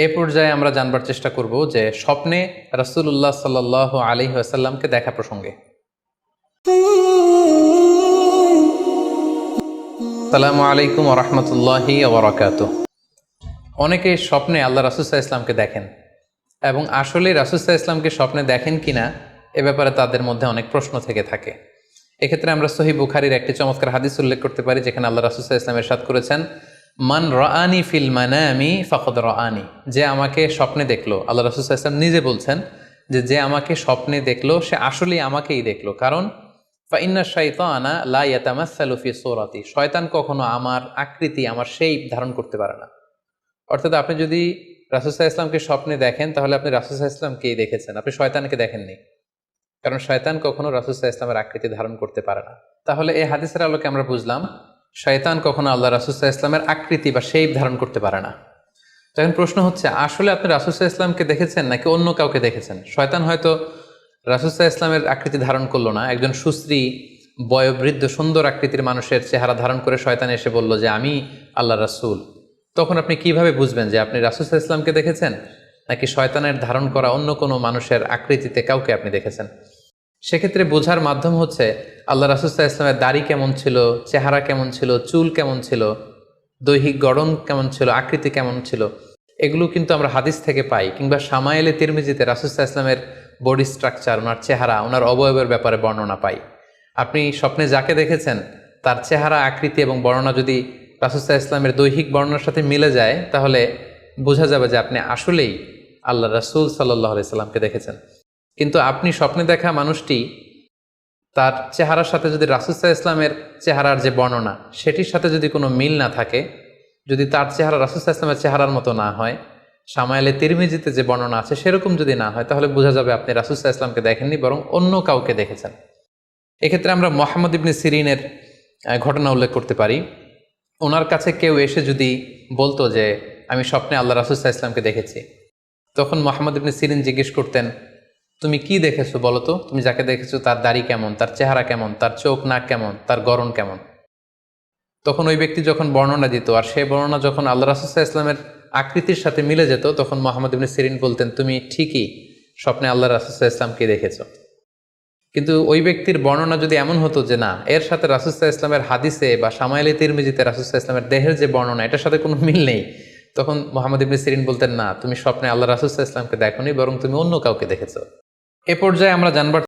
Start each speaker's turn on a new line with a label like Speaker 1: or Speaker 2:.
Speaker 1: এ পর্যায়ে আমরা জানবার চেষ্টা করব যে স্বপ্নে রাসূলুল্লাহ সাল্লাল্লাহু আলাইহি ওয়াসাল্লামকে দেখা প্রসঙ্গে। আসসালামু আলাইকুম ওয়া রাহমাতুল্লাহি ওয়া বারাকাতুহু। অনেকে স্বপ্নে আল্লাহ রাসূল সাল্লাল্লাহু আলাইহি ওয়াসাল্লামকে দেখেন এবং আসলে রাসূল সাল্লাল্লাহু আলাইহি ওয়াসাল্লামকে স্বপ্নে দেখেন কিনা এ ব্যাপারে তাদের মধ্যে অনেক প্রশ্ন থেকে থাকে। এক্ষেত্রে আমরা সহিহ বুখারীর একটি চমৎকার হাদিস উল্লেখ করতে পারি, যেখানে আল্লাহ রাসূল সাল্লাল্লাহু আলাইহি ওয়াসাল্লাম ইরশাদ করেছেন, মান রাআনি ফিল মানামি ফাকাদ রাআনি। যে আমাকে স্বপ্নে দেখলো, আল্লাহ রাসূল সাল্লাল্লাহু আলাইহি ওয়াসাল্লাম নিজে বলছেন যে আমাকে স্বপ্নে দেখলো সে আসলেই আমাকেই দেখলো। কারণ ফাইন্না শাইতানা লা ইয়াতামাসসালু ফি সূরাতি, শয়তান কখনো আমার আকৃতি, আমার শেপ ধারণ করতে পারে না। অর্থাৎ আপনি যদি রাসূল সাল্লাল্লাহু আলাইহি ওয়াসাল্লামকে স্বপ্নে দেখেন তাহলে আপনি রাসূল সাল্লাল্লাহু আলাইহি ওয়াসাল্লামকেই দেখেছেন, আপনি শয়তানকে দেখেননি। কারণ শয়তান কখনো রাসূল সাল্লাল্লাহু আলাইহি ওয়াসাল্লামের আকৃতি ধারণ করতে পারে না। তাহলে এই হাদিসের আলোকে আমরা বুঝলাম শয়তান কখনো আল্লাহ রাসূল সাল্লাল্লাহু আলাইহি ওয়াসাল্লামের আকৃতি বা শেপ ধারণ করতে পারে না। তখন প্রশ্ন হচ্ছে, আসলে আপনি রাসূল সাল্লাল্লাহু আলাইহি ওয়াসাল্লামকে দেখেছেন নাকি অন্য কাউকে দেখেছেন? শয়তান হয়তো রাসূল সাল্লাল্লাহু আলাইহি ওয়াসাল্লামের আকৃতি ধারণ করলো না, একজন সুশ্রী বয়োবৃদ্ধ সুন্দর আকৃতির মানুষের চেহারা ধারণ করে শয়তান এসে বলল যে আমি আল্লাহ রাসূল। তখন আপনি কিভাবে বুঝবেন যে আপনি রাসূল সাল্লাল্লাহু আলাইহি ওয়াসাল্লামকে দেখেছেন নাকি শয়তানের ধারণ করা অন্য কোনো মানুষের আকৃতিতে কাউকে আপনি দেখেছেন? সেক্ষেত্রে বোঝার মাধ্যম হচ্ছে আল্লাহ রাসূল সাল্লাল্লাহু আলাইহি ওয়াসাল্লামের দাড়ি কেমন ছিল, চেহারা কেমন ছিল, চুল কেমন ছিল, দৈহিক গড়ন কেমন ছিল, আকৃতি কেমন ছিল, এগুলো কিন্তু আমরা হাদিস থেকে পাই, কিংবা শামায়েলে তিরমিজিতে রাসূল সাল্লাল্লাহু আলাইহি ওয়াসাল্লামের বডি স্ট্রাকচার, ওনার চেহারা, ওনার অবয়বের ব্যাপারে বর্ণনা পাই। আপনি স্বপ্নে যাকে দেখেছেন তার চেহারা, আকৃতি এবং বর্ণনা যদি রাসূল সাল্লাল্লাহু আলাইহি ওয়াসাল্লামের দৈহিক বর্ণনার সাথে মিলে যায় তাহলে বোঝা যাবে যে আপনি আসলেই আল্লাহ রাসূল সাল্লাল্লাহু আলাইহি ওয়াসাল্লামকে দেখেছেন। কিন্তু আপনি স্বপ্নে দেখা মানুষটি, তার চেহারার সাথে যদি রাসূল সাল্লাল্লাহু আলাইহি ওয়াসাল্লামের চেহারার যে বর্ণনা সেটির সাথে যদি কোনো মিল না থাকে, যদি তার চেহারা রাসূল সাল্লাল্লাহু আলাইহি ওয়াসাল্লামের চেহারার মতো না হয়, শামায়েলে তিরমিজিতে যে বর্ণনা আছে সেরকম যদি না হয়, তাহলে বোঝা যাবে আপনি রাসূল সাল্লাল্লাহু আলাইহি ওয়াসাল্লামকে দেখেননি, বরং অন্য কাউকে দেখেছেন। এক্ষেত্রে আমরা মুহাম্মদ ইবনে সিরিনের ঘটনা উল্লেখ করতে পারি। ওনার কাছে কেউ এসে যদি বলতো যে আমি স্বপ্নে আল্লাহ রাসূল সাল্লাল্লাহু আলাইহি ওয়াসাল্লামকে দেখেছি, তখন মুহাম্মদ ইবনে সিরিন জিজ্ঞেস করতেন, তুমি কি দেখেছো বলো তো? তুমি যাকে দেখেছো তার দাড়ি কেমন, তার চেহারা কেমন, তার চোখ নাক কেমন, তার গড়ন কেমন? তখন ওই ব্যক্তি যখন বর্ণনা দিত আর সেই বর্ণনা যখন আল্লাহ রাসূল সাল্লাল্লাহু আলাইহি ওয়াসাল্লামের আকৃতির সাথে মিলে যেত, তখন মুহাম্মদ ইবনে সিরিন বলতেন, তুমি ঠিকই স্বপ্নে আল্লাহ রাসূল সাল্লাল্লাহু আলাইহি ওয়াসাল্লামকে দেখেছো। কিন্তু ওই ব্যক্তির বর্ণনা যদি এমন হতো যে না, এর সাথে রাসূল সাল্লাল্লাহু আলাইহি ওয়াসাল্লামের হাদিসে বা শামায়েলে তিরমিজিতে রাসূল সাল্লাল্লাহু আলাইহি ওয়াসাল্লামের দেহের যে বর্ণনা, এটার সাথে কোনো মিল নেই, তখন মুহাম্মদ ইবনে সিরিন বলতেন, না, তুমি স্বপ্নে আল্লাহ রাসূল সাল্লাল্লাহু আলাইহি ওয়াসাল্লামকে দেখোনি, বরং তুমি অন্য কাউকে দেখেছো। এ পর্যায়ে আমরা জানবার